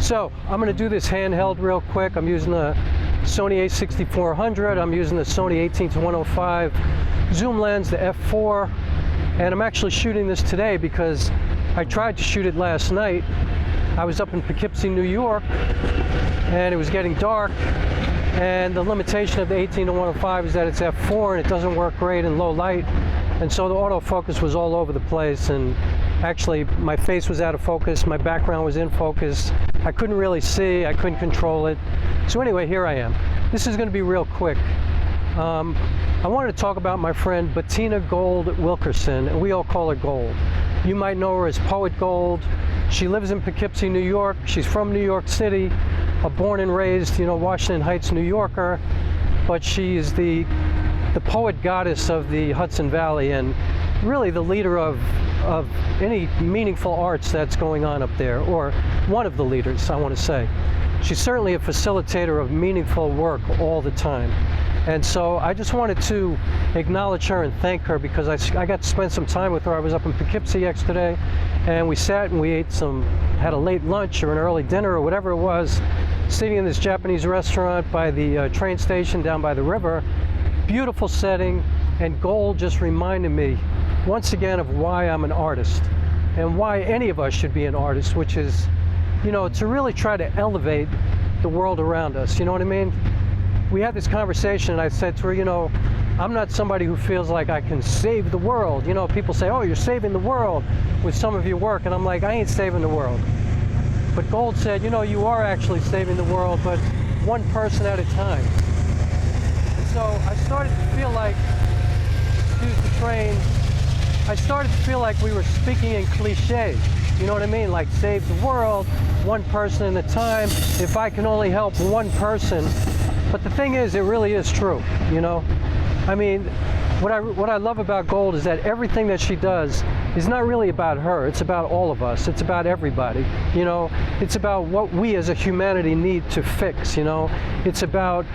So I'm going to do this handheld real quick. I'm using the Sony a6400. I'm using the Sony 18-105 zoom lens, the f4, and I'm actually shooting this today because I tried to shoot it last night. I was up in Poughkeepsie, New York, and it was getting dark, and the limitation of the 18-105 is that it's f4 and it doesn't work great in low light, and so the autofocus was all over the place, and actually my face was out of focus, my background was in focus, I couldn't really see, I couldn't control it. So anyway, here I am. This is going to be real quick. I wanted to talk about my friend Bettina Gold Wilkerson, and we all call her Gold. You might know her as Poet Gold. She lives in Poughkeepsie, New York. She's from New York City, a born and raised, Washington Heights, New Yorker, but she is the poet goddess of the Hudson Valley and really the leader of any meaningful arts that's going on up there, or one of the leaders, I want to say. She's certainly a facilitator of meaningful work all the time. And so I just wanted to acknowledge her and thank her because I got to spend some time with her. I was up in Poughkeepsie yesterday, and we sat and we had a late lunch or an early dinner or whatever it was, sitting in this Japanese restaurant by the train station down by the river. Beautiful setting, and Gold just reminded me once again of why I'm an artist and why any of us should be an artist, which is, to really try to elevate the world around us. You know what I mean? We had this conversation, and I said to her, I'm not somebody who feels like I can save the world. People say, oh, you're saving the world with some of your work, and I'm like, I ain't saving the world. But Gold said, you are actually saving the world, but one person at a time. And so I started to feel like, excuse the train, I started to feel like we were speaking in cliches. You know what I mean? Like save the world, one person at a time. If I can only help one person. But the thing is, it really is true, I mean, what I love about Gold is that everything that she does is not really about her. It's about all of us. It's about everybody. It's about what we as a humanity need to fix. It's about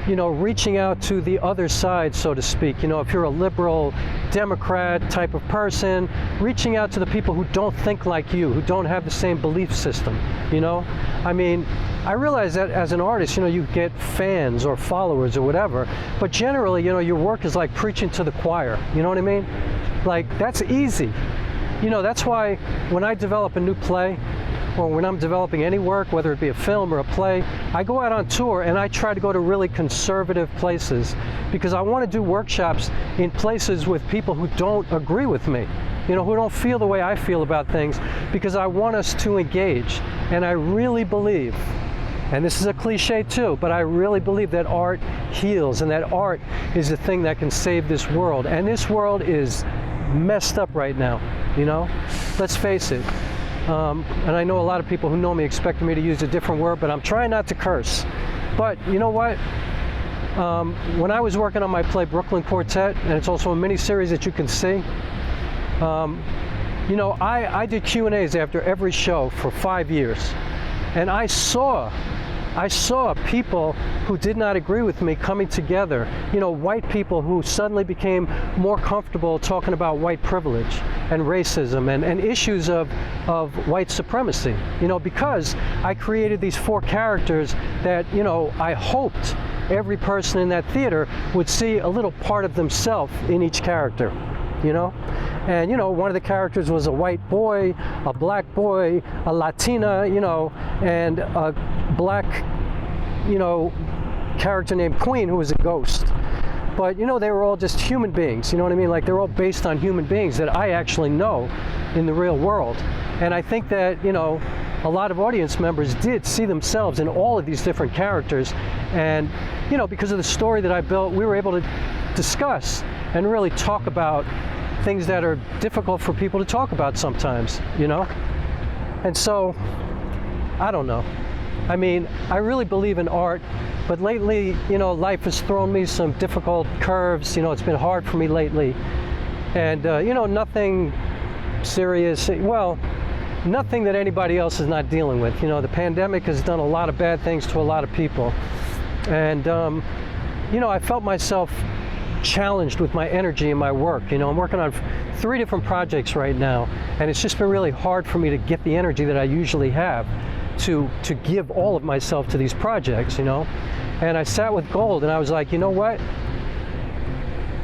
reaching out to the other side, so to speak. If you're a liberal Democrat type of person, reaching out to the people who don't think like you, who don't have the same belief system. I mean, I realize that as an artist, you get fans or followers or whatever, but generally, your work is like preaching to the choir. You know what I mean? Like, that's easy. That's why when I develop a new play, or when I'm developing any work, whether it be a film or a play, I go out on tour and I try to go to really conservative places because I want to do workshops in places with people who don't agree with me, who don't feel the way I feel about things, because I want us to engage. And I really believe, and this is a cliche too, but I really believe that art heals and that art is the thing that can save this world. And this world is messed up right now, Let's face it. And I know a lot of people who know me expect me to use a different word, but I'm trying not to curse. But you know what? When I was working on my play Brooklyn Quartet, and it's also a mini-series that you can see, I did Q&As after every show for 5 years. And I saw people who did not agree with me coming together, white people who suddenly became more comfortable talking about white privilege and racism and issues of white supremacy, because I created these 4 characters that, I hoped every person in that theater would see a little part of themselves in each character, And, one of the characters was a white boy, a black boy, a Latina, and a black, character named Queen who was a ghost. But, they were all just human beings, you know what I mean? Like, they're all based on human beings that I actually know in the real world. And I think that, a lot of audience members did see themselves in all of these different characters. And, because of the story that I built, we were able to discuss and really talk about things that are difficult for people to talk about sometimes, And so, I don't know. I mean, I really believe in art, but lately, life has thrown me some difficult curves. It's been hard for me lately. And, nothing serious. Well, nothing that anybody else is not dealing with. The pandemic has done a lot of bad things to a lot of people. And, I felt myself challenged with my energy and my work. I'm working on 3 different projects right now, and it's just been really hard for me to get the energy that I usually have. to give all of myself to these projects, you know. And I sat with Gold and I was like, you know what?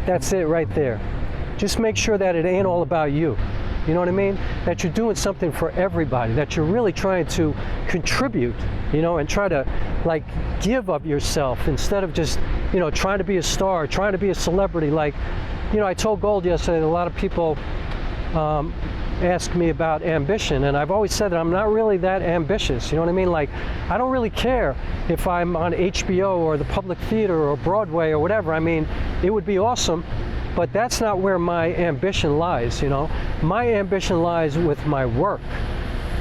That's it right there. Just make sure that it ain't all about you. You know what I mean? That you're doing something for everybody, that you're really trying to contribute, you know, and try to like give of yourself instead of just, you know, trying to be a star, trying to be a celebrity. Like, you know, I told Gold yesterday that a lot of people ask me about ambition, and I've always said that I'm not really that ambitious. You know what I mean? Like, I don't really care if I'm on HBO or the Public Theater or Broadway or whatever. I mean, it would be awesome, but that's not where my ambition lies, you know? My ambition lies with my work.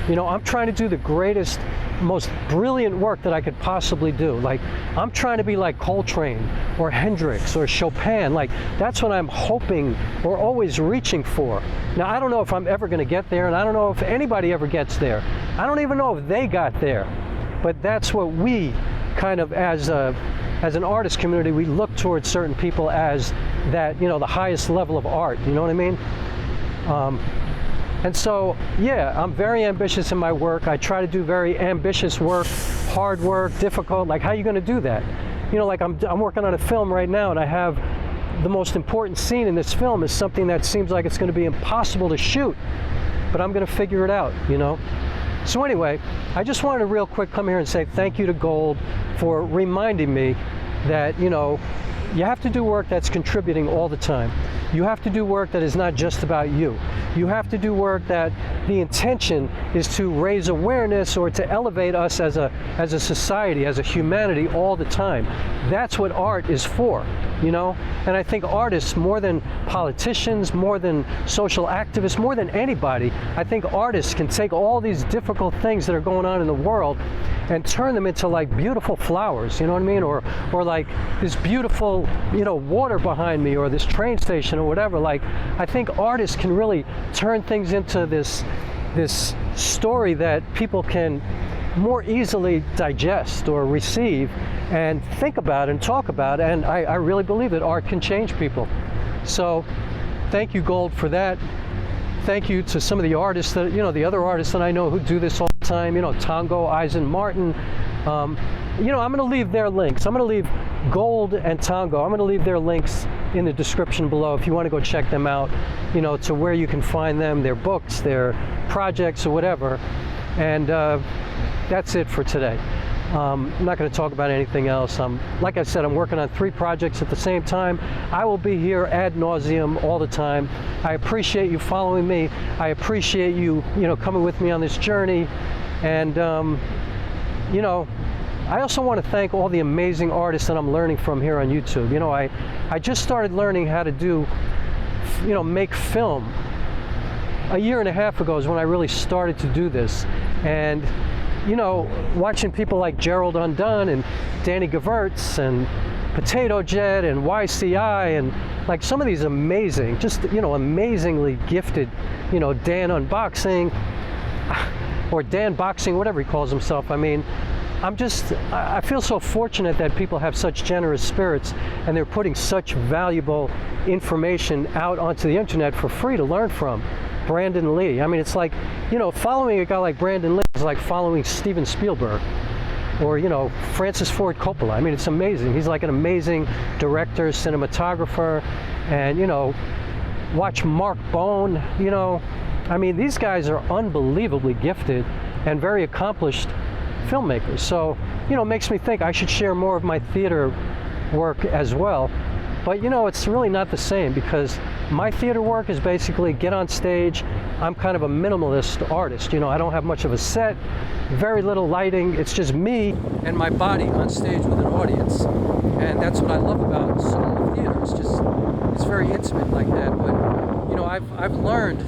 You know, I'm trying to do the greatest, most brilliant work that I could possibly do. Like, I'm trying to be like Coltrane or Hendrix or Chopin. Like, that's what I'm hoping or always reaching for. Now, I don't know if I'm ever gonna get there, and I don't know if anybody ever gets there. I don't even know if they got there. But that's what we kind of, as an artist community, we look towards certain people as that, you know, the highest level of art, you know what I mean? And so, yeah, I'm very ambitious in my work. I try to do very ambitious work, hard work, difficult. Like, how are you going to do that? You know, like I'm working on a film right now, and I have the most important scene in this film is something that seems like it's going to be impossible to shoot, but I'm going to figure it out, you know? So anyway, I just wanted to real quick come here and say thank you to Gold for reminding me that, you know, you have to do work that's contributing all the time. You have to do work that is not just about you. You have to do work that the intention is to raise awareness or to elevate us as a society, as a humanity all the time. That's what art is for, you know? And I think artists, more than politicians, more than social activists, more than anybody, I think artists can take all these difficult things that are going on in the world and turn them into like beautiful flowers, you know what I mean? Or like this beautiful, you know, water behind me, or this train station or whatever. Like, I think artists can really turn things into this story that people can more easily digest or receive and think about and talk about. And I really believe that art can change people. So thank you, Gold, for that. Thank you to some of the artists that, you know, the other artists that I know who do this all the time, you know, Tongo, Eisen, Martin. You know, I'm going to leave their links. I'm going to leave Gold and Tongo. I'm going to leave their links in the description below if you want to go check them out, you know, to where you can find them, their books, their projects, or whatever. And that's it for today. I'm not going to talk about anything else. Like I said, I'm working on 3 projects at the same time. I will be here ad nauseum all the time. I appreciate you following me. I appreciate you, you know, coming with me on this journey. And, you know, I also want to thank all the amazing artists that I'm learning from here on YouTube. You know, I just started learning how to do, you know, make film. A year and a half ago is when I really started to do this. And, you know, watching people like Gerald Undone and Danny Gewirtz and Potato Jet and YCI and like some of these amazing, just, you know, amazingly gifted, you know, Dan Unboxing or Dan Boxing, whatever he calls himself. I mean, I feel so fortunate that people have such generous spirits and they're putting such valuable information out onto the internet for free to learn from. Brandon Lee. I mean, it's like, you know, following a guy like Brandon Lee is like following Steven Spielberg or, you know, Francis Ford Coppola. I mean, it's amazing. He's like an amazing director, cinematographer, and, you know, watch Mark Bone, you know. I mean, these guys are unbelievably gifted and very accomplished filmmakers. So, you know, it makes me think I should share more of my theater work as well. But, you know, it's really not the same because my theater work is basically get on stage. I'm kind of a minimalist artist. You know, I don't have much of a set, very little lighting. It's just me and my body on stage with an audience. And that's what I love about solo theater. It's just, it's very intimate like that. But, you know, I've learned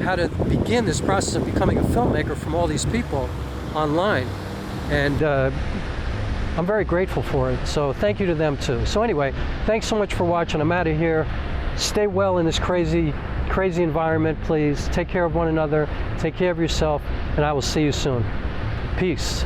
how to begin this process of becoming a filmmaker from all these people online. And I'm very grateful for it. So thank you to them too. So anyway, thanks so much for watching. I'm out of here. Stay well in this crazy environment, please. Take care of one another. Take care of yourself, and I will see you soon. Peace.